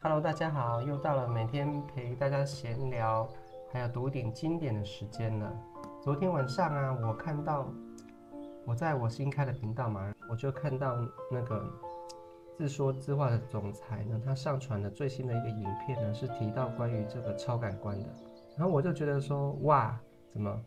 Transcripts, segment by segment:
Hello，大家好，又到了每天陪大家闲聊，还有读一点经典的时间了。昨天晚上啊，我看到我在我新开的频道嘛，我就看到那个自说自话的总裁呢，他上传的最新的一个影片呢，是提到关于这个超感官的。然后我就觉得说，哇，怎么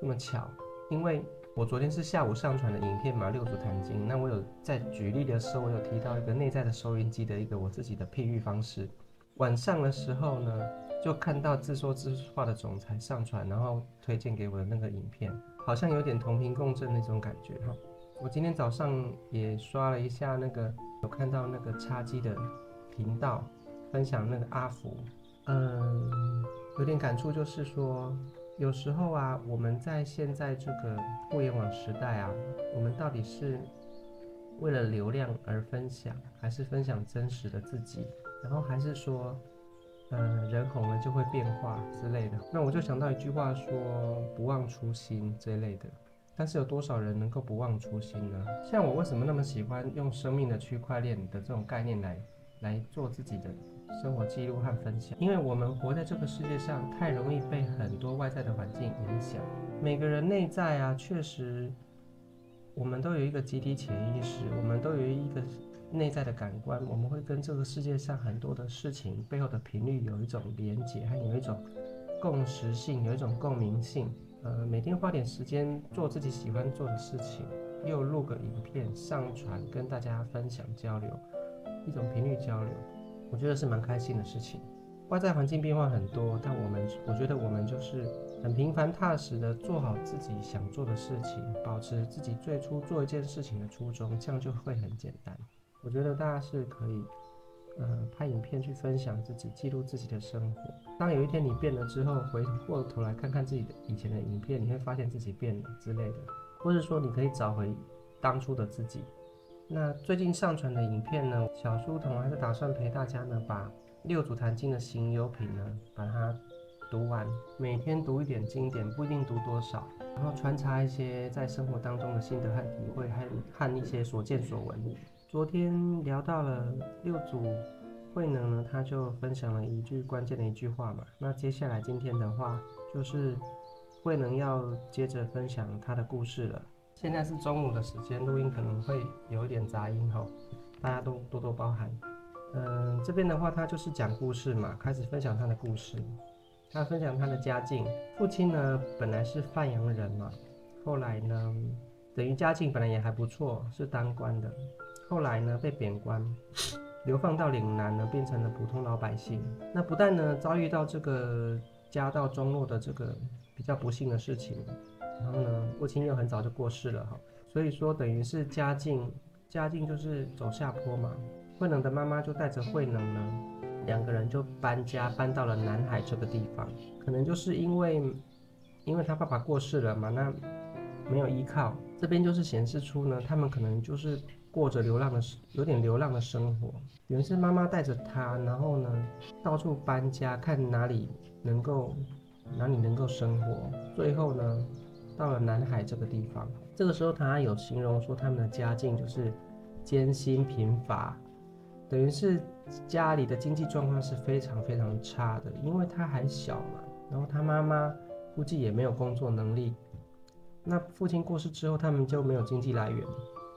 这么巧？因为我昨天是下午上传的影片嘛，六祖坛经。那我有在举例的时候，我有提到一个内在的收音机的一个我自己的譬喻方式。晚上的时候呢，就看到自说自话的总裁上传，然后推荐给我的那个影片，好像有点同频共振那种感觉哈。我今天早上也刷了一下那个，有看到那个叉机的频道分享那个阿福，有点感触，就是说，有时候啊，我们在现在这个互联网时代啊，我们到底是为了流量而分享，还是分享真实的自己？然后还是说，人红了就会变化之类的。那我就想到一句话说"不忘初心"这一类的。但是有多少人能够不忘初心呢？像我为什么那么喜欢用生命的区块链的这种概念来做自己的生活记录和分享？因为我们活在这个世界上，太容易被很多外在的环境影响。每个人内在啊，确实，我们都有一个集体潜意识，我们都有一个内在的感官，我们会跟这个世界上很多的事情背后的频率有一种连结，还有一种共识性，有一种共鸣性。每天花点时间做自己喜欢做的事情，又录个影片上传，跟大家分享交流，一种频率交流，我觉得是蛮开心的事情。外在环境变化很多，但我觉得我们就是很平凡踏实的做好自己想做的事情，保持自己最初做一件事情的初衷，这样就会很简单。我觉得大家是可以，拍影片去分享自己，记录自己的生活。当有一天你变了之后，回过头来看看自己的以前的影片，你会发现自己变了之类的，或者说你可以找回当初的自己。那最近上传的影片呢，小书童还是打算陪大家呢，把六祖坛经的行有品呢，把它读完，每天读一点经典，不一定读多少，然后穿插一些在生活当中的心得和体会，和一些所见所闻。昨天聊到了六祖慧能呢，他就分享了一句关键的一句话嘛。那接下来今天的话，就是慧能要接着分享他的故事了。现在是中午的时间，录音可能会有一点杂音哈，大家都多多包涵。这边的话，他就是讲故事嘛，开始分享他的故事。他分享他的家境，父亲呢本来是范阳人嘛，后来呢，等于家境本来也还不错，是当官的，后来呢被贬官，流放到岭南呢，变成了普通老百姓。那不但呢遭遇到这个家道中落的这个比较不幸的事情，然后呢父亲又很早就过世了哈，所以说等于是家境就是走下坡嘛。慧能的妈妈就带着慧能呢，两个人就搬家搬到了南海这个地方。可能就是因为他爸爸过世了嘛，那没有依靠，这边就是显示出呢，他们可能就是过着有点流浪的生活。原是妈妈带着他，然后呢到处搬家，看哪里能够生活。最后呢到了南海这个地方，这个时候他有形容说他们的家境就是艰辛贫乏，等于是家里的经济状况是非常非常差的，因为他还小嘛，然后他妈妈估计也没有工作能力。那父亲过世之后，他们就没有经济来源。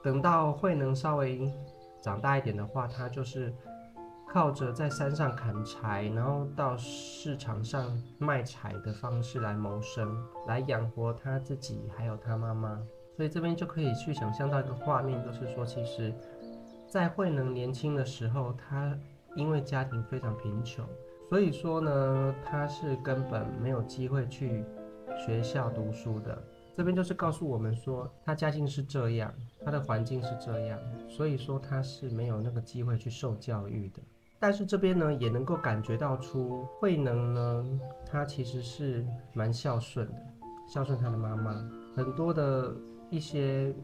等到慧能稍微长大一点的话，他就是靠着在山上砍柴，然后到市场上卖柴的方式来谋生，来养活他自己还有他妈妈。所以这边就可以去想象到一个画面，就是说，其实，在慧能年轻的时候，他因为家庭非常贫穷，所以说呢，他是根本没有机会去学校读书的。这边就是告诉我们说，他家境是这样，他的环境是这样，所以说他是没有那个机会去受教育的。但是这边呢，也能够感觉到出慧能呢，他其实是蛮孝顺的，孝顺他的妈妈。很多的一些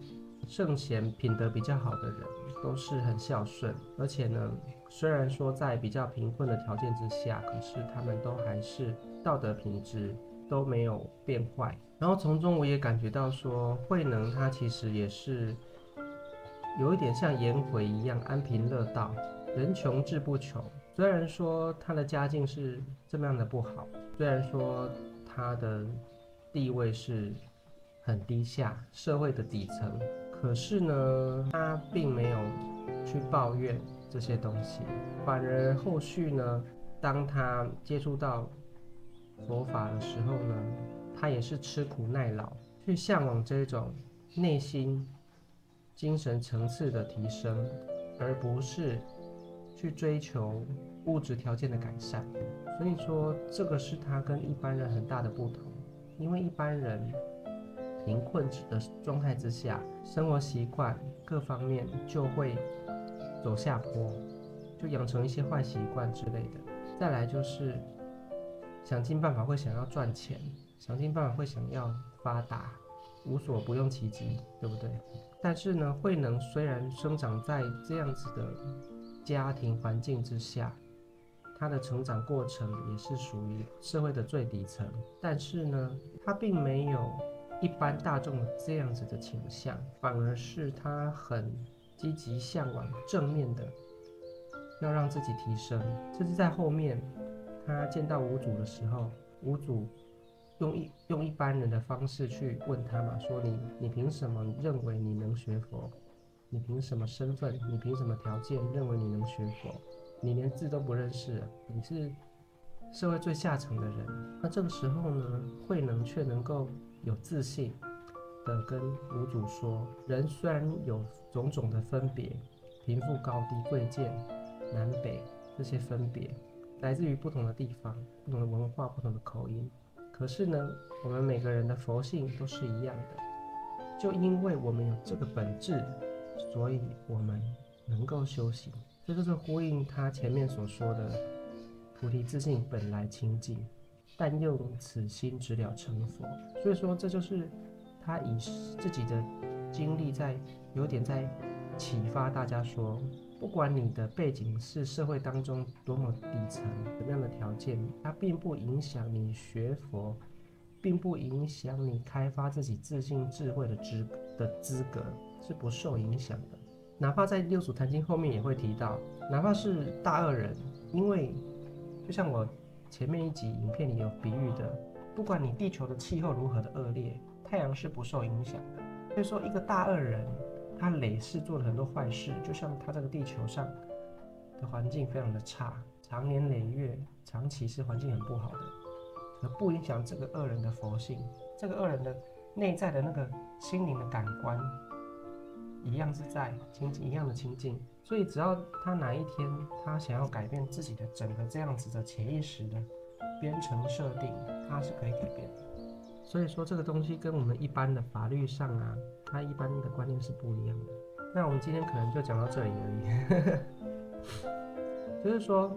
圣贤品德比较好的人，都是很孝顺，而且呢，虽然说在比较贫困的条件之下，可是他们都还是道德品质都没有变坏。然后从中我也感觉到说，慧能他其实也是有一点像颜回一样安贫乐道，人穷志不穷。虽然说他的家境是这么样的不好，虽然说他的地位是很低下，社会的底层，可是呢，他并没有去抱怨这些东西，反而后续呢，当他接触到佛法的时候呢，他也是吃苦耐劳，去向往这种内心精神层次的提升，而不是去追求物质条件的改善。所以说，这个是他跟一般人很大的不同。因为一般人贫困的状态之下，生活习惯各方面就会走下坡，就养成一些坏习惯之类的。再来就是想尽办法会想要赚钱，想尽办法会想要发达，无所不用其极，对不对？但是呢，慧能虽然生长在这样子的家庭环境之下，他的成长过程也是属于社会的最底层，但是呢，他并没有一般大众的这样子的倾向，反而是他很积极向往正面的，要让自己提升。甚至在后面，他见到五祖的时候，五祖用一般人的方式去问他嘛，说你凭什么认为你能学佛？你凭什么身份？你凭什么条件认为你能学佛？你连字都不认识，你是社会最下层的人。那这个时候呢，慧能却能够有自信的跟五祖说，人虽然有种种的分别，贫富高低、贵贱、南北这些分别，来自于不同的地方、不同的文化、不同的口音。可是呢，我们每个人的佛性都是一样的，就因为我们有这个本质，所以我们能够修行。这就是呼应他前面所说的菩提自性本来清净，但用此心直了成佛。所以说，这就是他以自己的经历有点在启发大家说，不管你的背景是社会当中多么底层，什么样的条件，它并不影响你学佛，并不影响你开发自己自信智慧的资格，是不受影响的。哪怕在六祖坛经后面也会提到，哪怕是大恶人，因为就像我前面一集影片里有比喻的，不管你地球的气候如何的恶劣，太阳是不受影响的。所以说，一个大恶人，他累世做了很多坏事，就像他这个地球上的环境非常的差，长年累月，长期是环境很不好的，可不影响这个恶人的佛性，这个恶人的内在的那个心灵的感官。一样是在清净，一样的清净，所以只要他哪一天他想要改变自己的整个这样子的潜意识的编程设定，他是可以改变的。所以说这个东西跟我们一般的法律上啊，它一般的观念是不一样的。那我们今天可能就讲到这里而已。就是说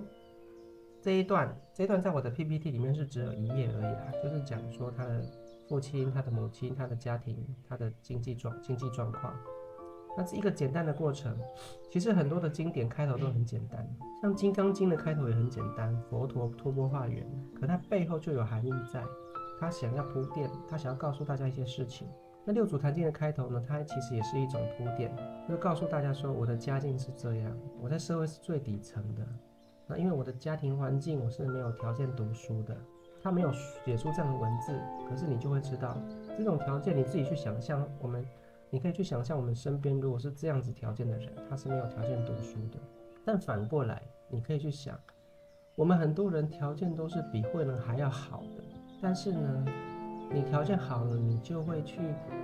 这一段在我的 PPT 里面是只有1页而已啦，就是讲说他的父亲、他的母亲、他的家庭、他的经济状况。那是一个简单的过程，其实很多的经典开头都很简单，像《金刚经》的开头也很简单，佛陀托钵化缘，可它背后就有含义在，他想要铺垫，他想要告诉大家一些事情。那六祖坛经的开头呢，它其实也是一种铺垫，就是告诉大家说，我的家境是这样，我在社会是最底层的，那因为我的家庭环境我是没有条件读书的，他没有写出这样的文字，可是你就会知道，这种条件你自己去想象，你可以去想象我们身边如果是这样子条件的人，他是没有条件读书的。但反过来，你可以去想，我们很多人条件都是比慧能还要好的，但是呢，你条件好了，你就会去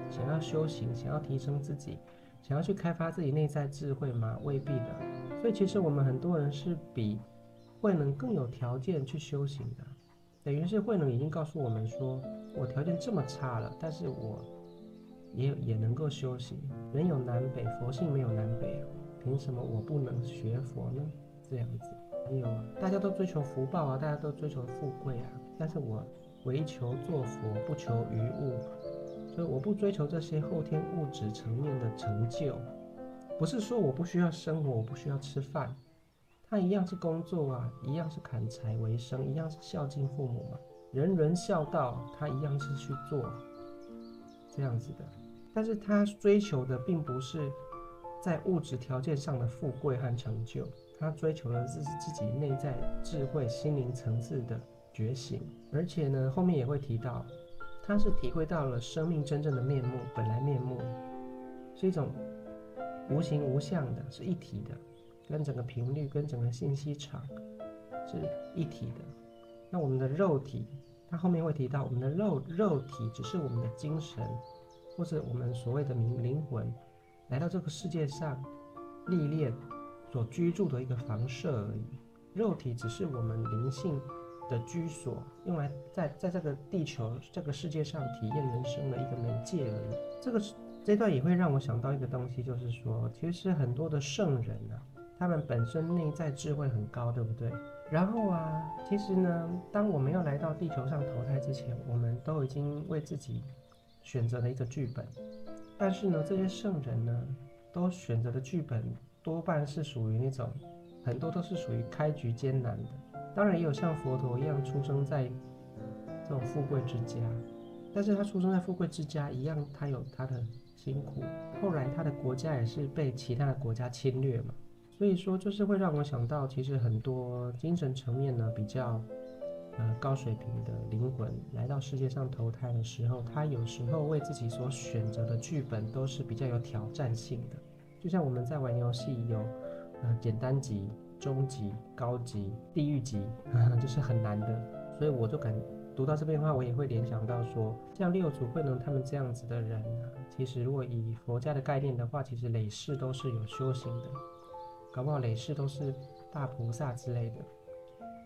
想要修行，想要提升自己，想要去开发自己内在智慧吗？未必的。所以其实我们很多人是比慧能更有条件去修行的，等于是慧能已经告诉我们说，我条件这么差了，但是我也能够修行。人有南北，佛性没有南北，凭什么我不能学佛呢？这样子。还有大家都追求福报啊，大家都追求富贵啊，但是我唯求做佛，不求于物，所以我不追求这些后天物质层面的成就。不是说我不需要生活，我不需要吃饭，他一样是工作啊，一样是砍柴为生，一样是孝敬父母嘛，人人孝道，他一样是去做这样子的。但是他追求的并不是在物质条件上的富贵和成就，他追求的是自己内在智慧、心灵层次的觉醒，而且呢，后面也会提到，他是体会到了生命真正的面目，本来面目是一种无形无相的，是一体的，跟整个频率、跟整个信息场是一体的。那我们的肉体，他后面会提到，我们的肉体只是我们的精神，或是我们所谓的灵魂，来到这个世界上历练所居住的一个房舍而已。肉体只是我们灵性的居所，用来在这个地球、这个世界上体验人生的一个媒介而已。这段也会让我想到一个东西，就是说，其实很多的圣人啊，他们本身内在智慧很高，对不对？然后啊，其实呢，当我们要来到地球上投胎之前，我们都已经为自己选择了一个剧本。但是呢，这些圣人呢，都选择的剧本多半是属于那种，很多都是属于开局艰难的。当然也有像佛陀一样出生在这种富贵之家，但是他出生在富贵之家一样，他有他的辛苦。后来他的国家也是被其他的国家侵略嘛，所以说就是会让我想到，其实很多精神层面呢比较高水平的灵魂来到世界上投胎的时候，他有时候为自己所选择的剧本都是比较有挑战性的。就像我们在玩游戏有简单级、中级、高级、地狱级，就是很难的。所以我就读到这边的话，我也会联想到说，像六祖慧能他们这样子的人其实如果以佛家的概念的话，其实累世都是有修行的，搞不好累世都是大菩萨之类的。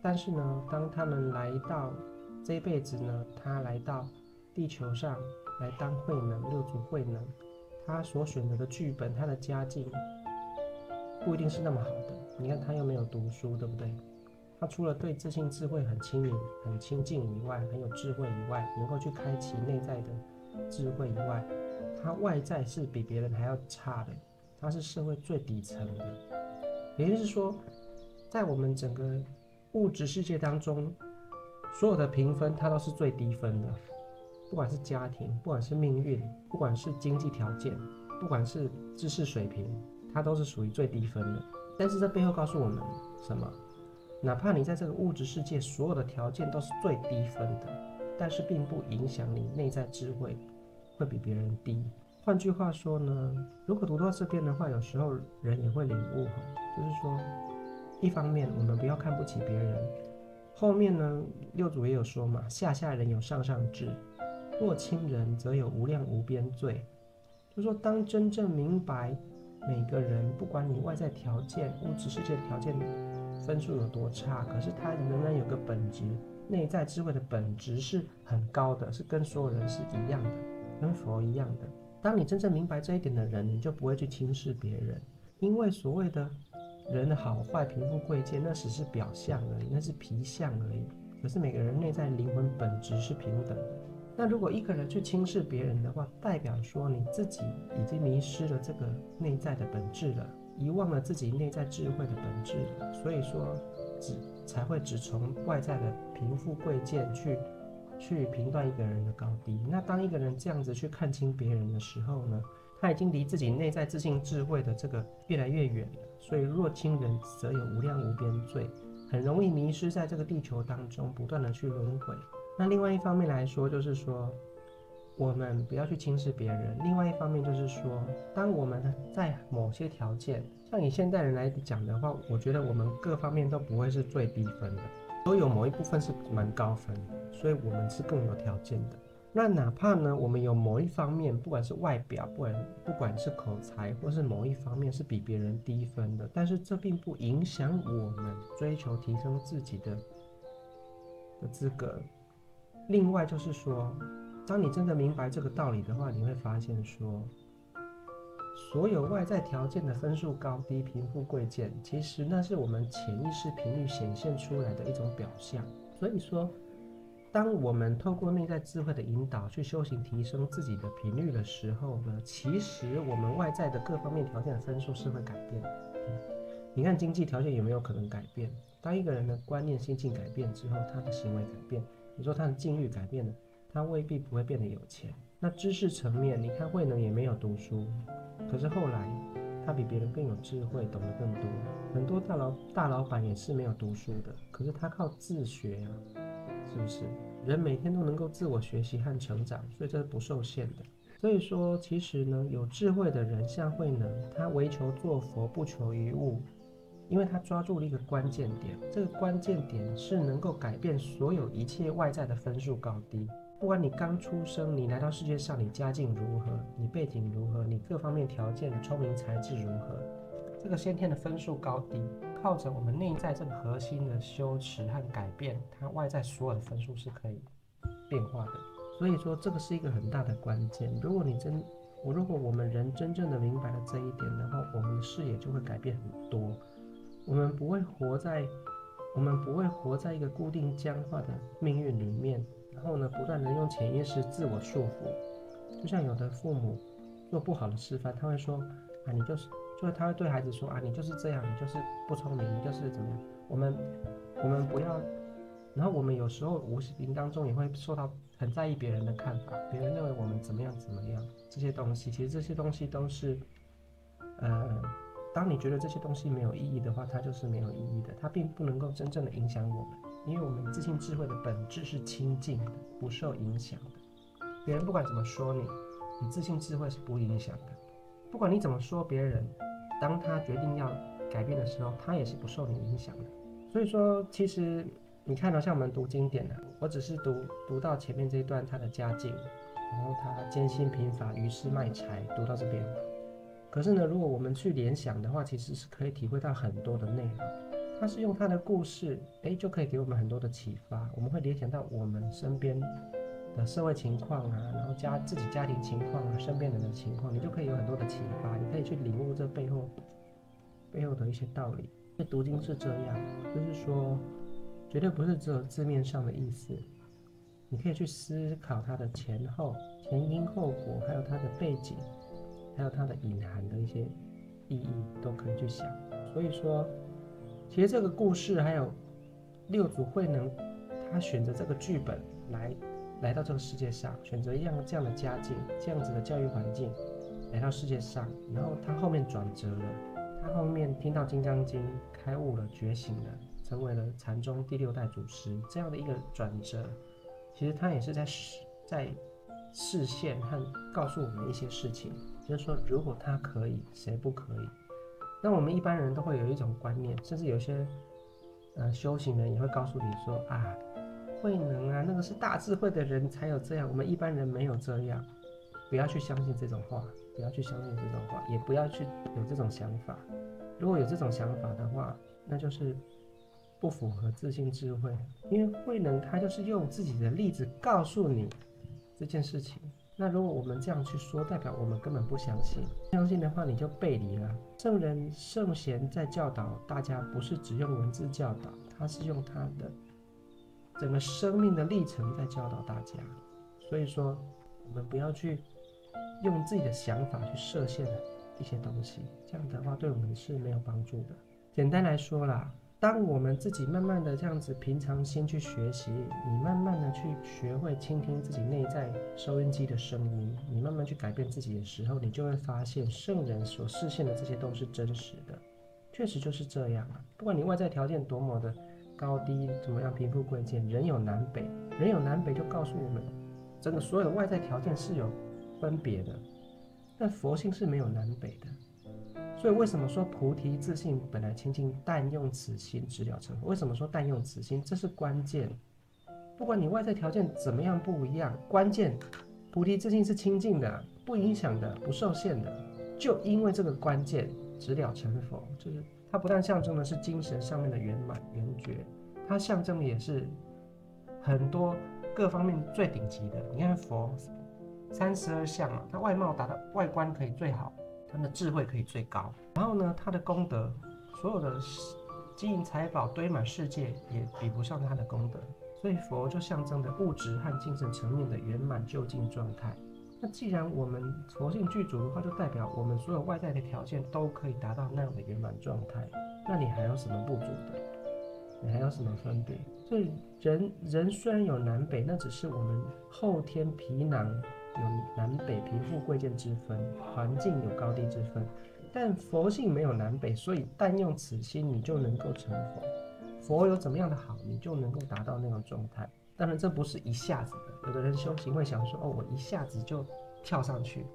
但是呢，当他们来到这一辈子呢，他来到地球上来当慧能，六祖慧能，他所选择的剧本，他的家境不一定是那么好的。你看他又没有读书，对不对？他除了对自信智慧很亲民、很亲近以外，很有智慧以外，能够去开启内在的智慧以外，他外在是比别人还要差的，他是社会最底层的。也就是说，在我们整个物质世界当中，所有的评分它都是最低分的，不管是家庭，不管是命运，不管是经济条件，不管是知识水平，它都是属于最低分的。但是这背后告诉我们什么？哪怕你在这个物质世界所有的条件都是最低分的，但是并不影响你内在智慧会比别人低。换句话说呢，如果读到这边的话，有时候人也会领悟，就是说，一方面我们不要看不起别人，后面呢六祖也有说嘛，下下人有上上智，若亲人则有无量无边罪。就是说，当真正明白每个人，不管你外在条件、物质世界的条件分数有多差，可是他仍然有个本质，内在智慧的本质是很高的，是跟所有人是一样的，跟佛一样的。当你真正明白这一点的人，你就不会去轻视别人，因为所谓的人的好坏、贫富贵贱，那只是表象而已，那是皮相而已。可是每个人内在灵魂本质是平等的。那如果一个人去轻视别人的话，代表说你自己已经迷失了这个内在的本质了，遗忘了自己内在智慧的本质了。所以说，才会只从外在的贫富贵贱去评断一个人的高低。那当一个人这样子去看清别人的时候呢，他已经离自己内在自信智慧的这个越来越远了。所以若亲人则有无量无边罪，很容易迷失在这个地球当中，不断的去轮回。那另外一方面来说，就是说我们不要去轻视别人。另外一方面就是说，当我们在某些条件，像以现代人来讲的话，我觉得我们各方面都不会是最低分的，都有某一部分是蛮高分的，所以我们是更有条件的。那哪怕呢，我们有某一方面，不管是外表，不管是口才，或是某一方面是比别人低分的，但是这并不影响我们追求提升自己的资格。另外就是说，当你真的明白这个道理的话，你会发现说，所有外在条件的分数高低、贫富贵贱，其实那是我们潜意识频率显现出来的一种表象。所以说，当我们透过内在智慧的引导去修行提升自己的频率的时候呢，其实我们外在的各方面条件的分数是会改变的。你看经济条件有没有可能改变？当一个人的观念、心境改变之后，他的行为改变，你说他的境遇改变了，他未必不会变得有钱。那知识层面，你看慧能也没有读书，可是后来他比别人更有智慧，懂得更多。很多大老板也是没有读书的，可是他靠自学啊，是不是？人每天都能够自我学习和成长，所以这是不受限的。所以说，其实呢，有智慧的人像慧能，他唯求作佛，不求于物，因为他抓住了一个关键点，这个关键点是能够改变所有一切外在的分数高低。不管你刚出生，你来到世界上，你家境如何，你背景如何，你各方面条件、聪明才智如何，这个先天的分数高低，靠着我们内在这个核心的修持和改变，它外在所有的分数是可以变化的。所以说，这个是一个很大的关键。如果我们人真正的明白了这一点的话，我们的视野就会改变很多。我们不会活在一个固定僵化的命运里面。然后呢，不断的用潜意识自我束缚，就像有的父母做不好的示范，他会说啊，他会对孩子说啊，你就是这样，你就是不聪明，你就是怎么样。我们不要，然后我们有时候无形当中也会受到很在意别人的看法，别人认为我们怎么样，这些东西，其实这些东西都是，当你觉得这些东西没有意义的话，它就是没有意义的，它并不能够真正的影响我们。因为我们自信智慧的本质是清净的，不受影响的。别人不管怎么说你，你自信智慧是不影响的。不管你怎么说别人，当他决定要改变的时候，他也是不受你影响的。所以说，其实你看到像我们读经典的，我只是读到前面这一段他的家境，然后他艰辛贫乏，于是卖柴，读到这边。可是呢，如果我们去联想的话，其实是可以体会到很多的内容。他是用他的故事，就可以给我们很多的启发。我们会联想到我们身边的社会情况啊，然后自己家庭情况啊，身边人的情况，你就可以有很多的启发，你可以去领悟这背后的一些道理。读经是这样，就是说，绝对不是只有字面上的意思，你可以去思考它的前因后果，还有它的背景，还有它的隐含的一些意义，都可以去想。所以说，其实这个故事还有六祖慧能，他选择这个剧本来到这个世界上，选择这样的家境，这样子的教育环境来到世界上，然后他后面转折了，他后面听到《金刚经》开悟了，觉醒了，成为了禅宗第6代祖师，这样的一个转折，其实他也是在示现和告诉我们一些事情，就是说如果他可以，谁不可以？那我们一般人都会有一种观念，甚至有些修行人也会告诉你说啊，慧能啊，那个是大智慧的人才有这样，我们一般人没有这样。不要去相信这种话，不要去相信这种话，也不要去有这种想法。如果有这种想法的话，那就是不符合自信智慧。因为慧能他就是用自己的例子告诉你这件事情。那如果我们这样去说，代表我们根本不相信。相信的话，你就背离了。圣人圣贤在教导大家，不是只用文字教导，他是用他的整个生命的历程在教导大家。所以说，我们不要去用自己的想法去设限一些东西，这样的话对我们是没有帮助的。简单来说啦，当我们自己慢慢的这样子平常心去学习，你慢慢的去学会倾听自己内在收音机的声音，你慢慢去改变自己的时候，你就会发现圣人所示现的这些都是真实的，确实就是这样啊。不管你外在条件多么的高低，怎么样贫富贵贱，人有南北，就告诉我们，整个所有的外在条件是有分别的，但佛性是没有南北的。所以为什么说菩提自信本来清净，但用此心直了成佛？为什么说但用此心？这是关键。不管你外在条件怎么样不一样，关键菩提自信是清净的，不影响的，不受限的。就因为这个关键，直了成佛，就是它不但象征的是精神上面的圆满圆觉，它象征的也是很多各方面最顶级的。你看佛32相嘛，它外貌外观可以最好，他的智慧可以最高，然后呢，他的功德，所有的金银财宝堆满世界，也比不上他的功德。所以佛就象征的物质和精神层面的圆满究竟状态。那既然我们佛性具足的话，就代表我们所有外在的条件都可以达到那样的圆满状态。那你还有什么不足的？你还有什么分别？所以人虽然有南北，那只是我们后天皮囊有南北贫富贵贱之分，环境有高低之分，但佛性没有南北，所以但用此心，你就能够成佛。佛有怎么样的好，你就能够达到那种状态。当然，这不是一下子的。有的人修行会想说，哦，我一下子就跳上去。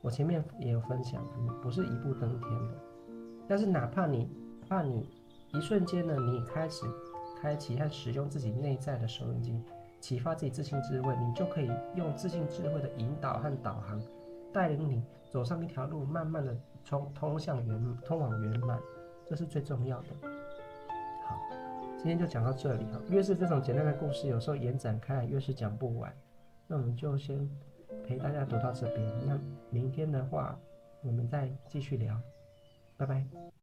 我前面也有分享，你不是一步登天的。但是哪怕你一瞬间呢，你开启和使用自己内在的收音机，启发自己自信智慧，你就可以用自信智慧的引导和导航，带领你走上一条路，慢慢的通往圆满，这是最重要的。好，今天就讲到这里哈。越是这种简单的故事，有时候延展开来越是讲不完。那我们就先陪大家读到这边，那明天的话，我们再继续聊。拜拜。